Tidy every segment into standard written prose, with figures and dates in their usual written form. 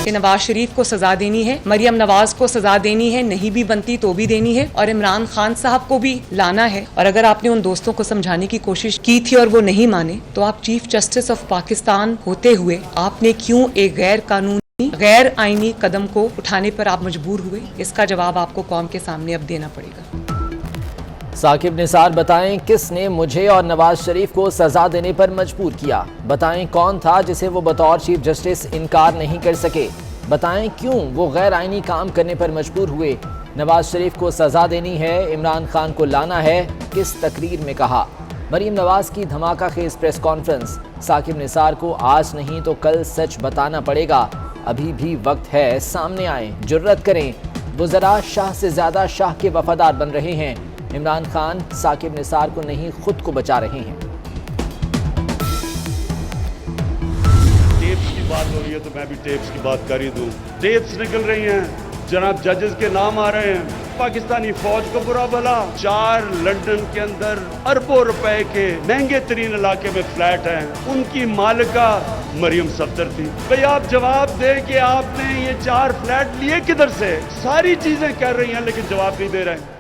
कि नवाज शरीफ को सजा देनी है, मरियम नवाज को सजा देनी है, नहीं भी बनती तो भी देनी है, और इमरान खान साहब को भी लाना है। और अगर आपने उन दोस्तों को समझाने की कोशिश की थी और वो नहीं माने, तो आप चीफ जस्टिस ऑफ पाकिस्तान होते हुए आपने क्यों एक गैर कानूनी गैर आईनी कदम को उठाने पर आप मजबूर हुए? इसका जवाब आपको कौम के सामने अब देना पड़ेगा। साकिब निसार, बताएं किसने मुझे और नवाज शरीफ को सजा देने पर मजबूर किया? बताएं कौन था जिसे वो बतौर चीफ जस्टिस इनकार नहीं कर सके? बताएं क्यों वो गैर आईनी काम करने पर मजबूर हुए? नवाज शरीफ को सजा देनी है, इमरान खान को लाना है, किस तकरीर में कहा? मरीम नवाज की धमाका खेज प्रेस कॉन्फ्रेंस। साकिब निसार को आज नहीं तो कल सच बताना पड़ेगा। अभी भी वक्त है, सामने आए, जुर्रत करें। वज़रा शाह से ज्यादा शाह के वफादार बन रहे हैं। इमरान खान साकिब निसार को नहीं, खुद को बचा रहे हैं। टेप्स की बात हो रही है तो मैं भी टेप्स की बात कर ही दूं। टेप्स निकल रही हैं, जनाब जजेस के नाम आ रहे हैं। पाकिस्तानी फौज को बुरा भला 4 लंदन के अंदर अरबों रुपए के महंगे तरीन इलाके में फ्लैट हैं, उनकी मालिका मरियम सफ्दर थी। भाई आप जवाब दें कि आपने ये 4 फ्लैट लिए किधर से? सारी चीजें कर रही हैं लेकिन जवाब नहीं दे रहे हैं।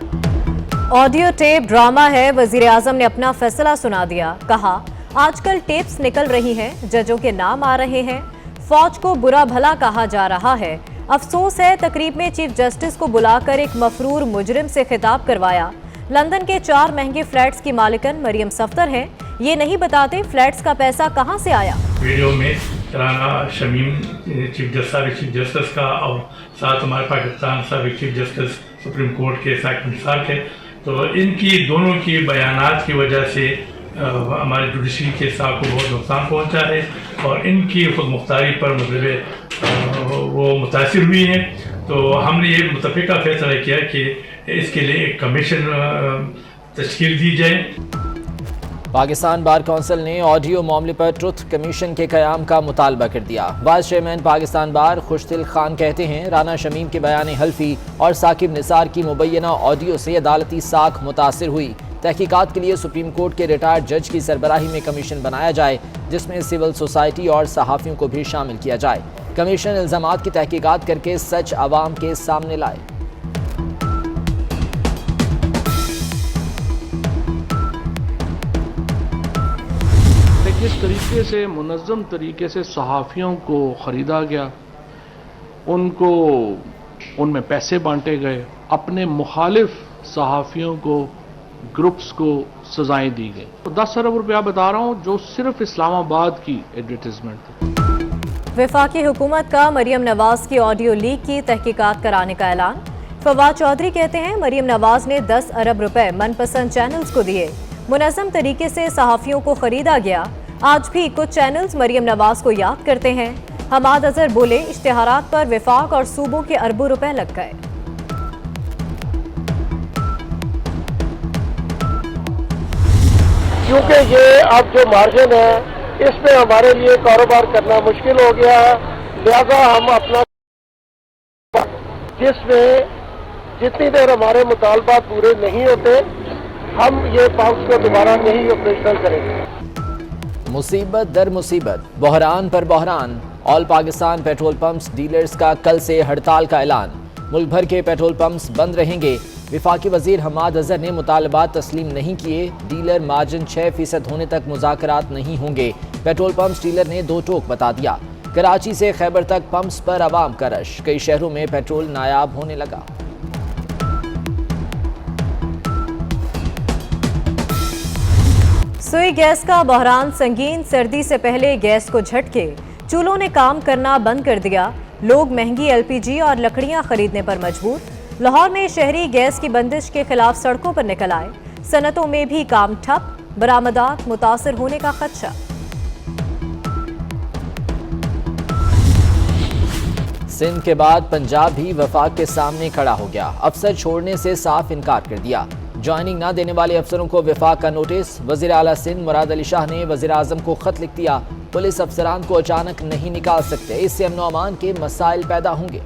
ऑडियो टेप ड्रामा है, वजीर आजम ने अपना फैसला सुना दिया। कहा आजकल टेप्स निकल रही हैं, जजों के नाम आ रहे हैं, फौज को बुरा भला कहा जा रहा है। अफसोस है तकरीब में चीफ जस्टिस को बुलाकर एक मफरूर मुजरिम से खिताब करवाया। लंदन के 4 महंगे फ्लैट्स की मालिकन मरियम सफ्दर हैं। ये नहीं बताते फ्लैट्स का पैसा कहां से आया। वीडियो में राना शमीम चीफ जस्टिस का और साथ हमारे पाकिस्तान साबिक चीफ जस्टिस सुप्रीम कोर्ट के साकिब निसार के, तो इनकी दोनों की बयानात की वजह से हमारे जुडिशरी के स्टाफ को बहुत नुकसान पहुंचा है और इनकी खुद मुख्तारी पर मतलब वो मुतासिर हुई हैं। तो हमने ये मुतफ़िका फैसला किया कि इसके लिए एक कमीशन तश्कील दी जाए। पाकिस्तान बार कौंसिल ने ऑडियो मामले पर ट्रुथ कमीशन के क़याम का मुतालबा कर दिया। वाइस चेयरमैन पाकिस्तान बार खुशदिल खान कहते हैं राना शमीम के बयान हल्फी और साकिब निसार की मुबैना ऑडियो से अदालती साख मुतासिर हुई। तहकीकात के लिए सुप्रीम कोर्ट के रिटायर्ड जज की सरबराही में कमीशन बनाया जाए, जिसमें सिविल सोसाइटी और सहाफ़ियों को भी शामिल किया जाए। कमीशन इल्ज़ामात की तहकीकात करके सच आवाम के सामने लाए। किस तरीके से मुनज़्ज़म तरीके से सहाफ़ियों को ख़रीदा गया, उनको उनमें पैसे बांटे गए, अपने मुखालिफ सहाफ़ियों को ग्रुप्स को सजाएं दी गई। तो 10 अरब रुपया बता रहा हूँ जो सिर्फ इस्लामाबाद की एडवर्टाइजमेंट थी। वफाकी हुकूमत का मरियम नवाज की ऑडियो लीक की तहकीकात कराने का ऐलान। फवाद चौधरी कहते हैं मरियम नवाज ने 10 अरब रुपए मनपसंद चैनल्स को दिए। मुनज़्ज़म तरीके से सहाफ़ियों को खरीदा गया। आज भी कुछ चैनल्स मरियम नवाज को याद करते हैं। हमाद अजहर बोले इश्तिहारात पर विफाक और सूबों के अरबों रुपए लग गए। क्योंकि ये अब जो मार्जिन है इसमें हमारे लिए कारोबार करना मुश्किल हो गया है, लिहाजा हम अपना जिसमें जितनी देर हमारे मुतालबात पूरे नहीं होते हम ये पंप्स को दोबारा नहीं ऑपरेशनल करेंगे। मुसीबत दर मुसीबत, बहरान पर बहरान। All Pakistan petrol pumps dealers का कल से हड़ताल का ऐलान। मुल्क भर के पेट्रोल पंप्स बंद रहेंगे। विफाकी वजीर हमाद अजहर ने मुतालबात तस्लीम नहीं किए। डीलर मार्जिन 6% होने तक मुज़ाकरात नहीं होंगे। पेट्रोल पंप्स डीलर ने 2 टोक बता दिया। कराची से खैबर तक पंप्स पर आवाम का रश। कई शहरों में पेट्रोल नायाब होने लगा। सुई गैस का बहरान संगीन। सर्दी से पहले गैस को झटके, चूल्हों ने काम करना बंद कर दिया। लोग महंगी LPG और लकड़ियां खरीदने पर मजबूर। लाहौर में शहरी गैस की बंदिश के खिलाफ सड़कों पर निकल आए। सनतों में भी काम ठप, बरामदात मुतासर होने का खदशा। सिंध के बाद पंजाब भी वफाक के सामने खड़ा हो गया। अफसर छोड़ने से साफ इनकार कर दिया। ज्वाइनिंग ना देने वाले अफसरों को विफाक का नोटिस। वज़ीर आला सिंध मुराद अली शाह ने वज़ीर आज़म को खत लिख दिया। पुलिस अफसरान को अचानक नहीं निकाल सकते, इससे अमन अमान के मसाइल पैदा होंगे।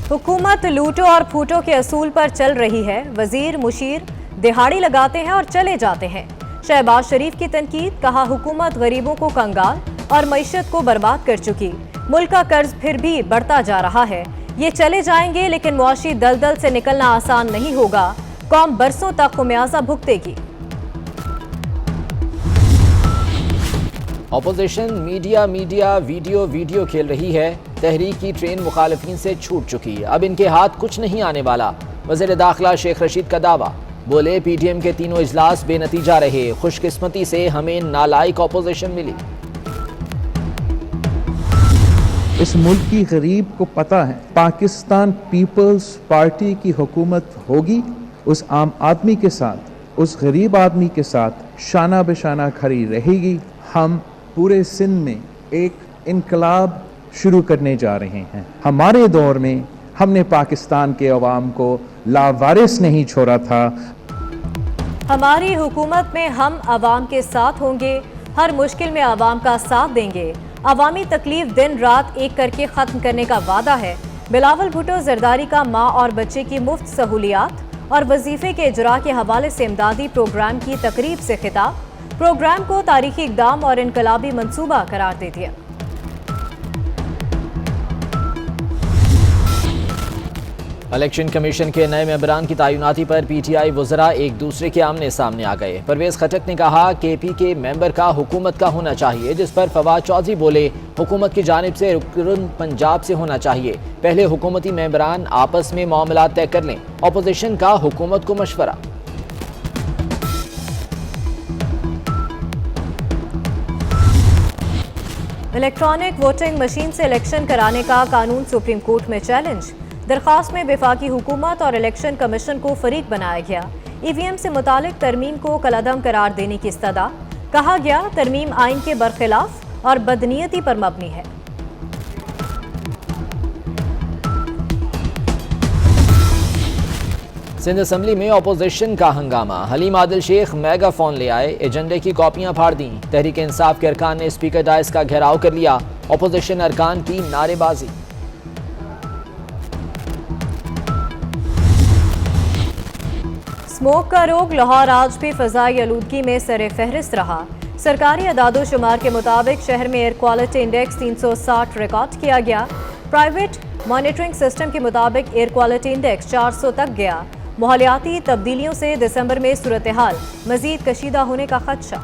हुकूमत लूटो और फूटो के असूल पर चल रही है। वजीर मुशीर दिहाड़ी लगाते हैं और चले जाते हैं। शहबाज शरीफ की तनकीद, कहा हुकूमत गरीबों को कंगाल और मईशत को बर्बाद कर चुकी, मुल्क का कर्ज फिर भी बढ़ता जा रहा है, ये चले जाएंगे लेकिन मुआशी दलदल से निकलना आसान नहीं होगा, कौम बरसों तक खुमियाजा भुगतेगी। अपोजिशन मीडिया वीडियो खेल रही है, तहरीक की ट्रेन मुखालिफिन से छूट चुकी, अब इनके हाथ कुछ नहीं आने वाला। वज़ीर दाखिला शेख रशीद का दावा, बोले पीटीएम के तीनों इजलास बेनतीजा रहे, खुशकिस्मती से हमें नालायक अपोजिशन मिली। इस मुल्क की गरीब को पता है पाकिस्तान पीपल्स पार्टी की हुकूमत होगी, उस आम आदमी के साथ, उस गरीब आदमी के साथ शाना बेशाना खड़ी रहेगी। हम पूरे सिंध में एक इनकलाब शुरू करने जा रहे हैं। हमारे दौर में हमने पाकिस्तान के अवाम को लावारिस नहीं छोड़ा था। हमारी हुकूमत में हम अवाम के साथ होंगे, हर मुश्किल में अवाम का साथ देंगे, अवामी तकलीफ दिन रात एक करके ख़त्म करने का वादा है। बिलावल भुट्टो जरदारी का माँ और बच्चे की मुफ्त सहूलियात और वजीफे के इजरा के हवाले से इमदादी प्रोग्राम की तकरीब से खिताब, प्रोग्राम को तारीखी इक़दाम और इनकलाबी मंसूबा करार दे दिया। इलेक्शन कमीशन के नए मेंबरान की तैनाती पर पीटीआई वज़रा एक दूसरे के आमने सामने आ गए। परवेज़ खटक ने कहा केपी के मेंबर का हुकूमत का होना चाहिए, जिस पर फवाद चौधरी बोले हुकूमत की जानिब से रुकन पंजाब से होना चाहिए, पहले हुकूमती मेंबरान आपस में मामलात तय कर लें, अपोजिशन का हुकूमत को मशवरा। इलेक्ट्रॉनिक वोटिंग मशीन से इलेक्शन कराने का कानून सुप्रीम कोर्ट में चैलेंज, दरख्वास्त में वफाकी हुकूमत और इलेक्शन कमीशन को फरीक बनाया गया। ईवीएम से मुतालिक तरमीम को कलअदम करार देने की इस्तदा, कहा गया तरमीम आइन के बरखिलाफ और बदनीयती पर मबनी है। सिंध असम्बली में अपोजिशन का हंगामा, हलीम आदिल शेख मेगाफोन ले आए, एजेंडे की कॉपियां फाड़ दी, तहरीक इंसाफ के अरकान ने स्पीकर डायस का घेराव कर लिया, अपोजिशन अरकान की नारेबाजी। स्मोक का रोग, लाहौर आज भी फ़ज़ाई आलूदगी में सरे फहरिस्त रहा। सरकारी अदादो शुमार के मुताबिक शहर में एयर क्वालिटी इंडेक्स 360 रिकॉर्ड किया गया। प्राइवेट मॉनिटरिंग सिस्टम के मुताबिक एयर क्वालिटी इंडेक्स 400 तक गया। माहौलियाती तब्दीलियों से दिसंबर में सूरत हाल मज़ीद कशीदा होने का खदशा।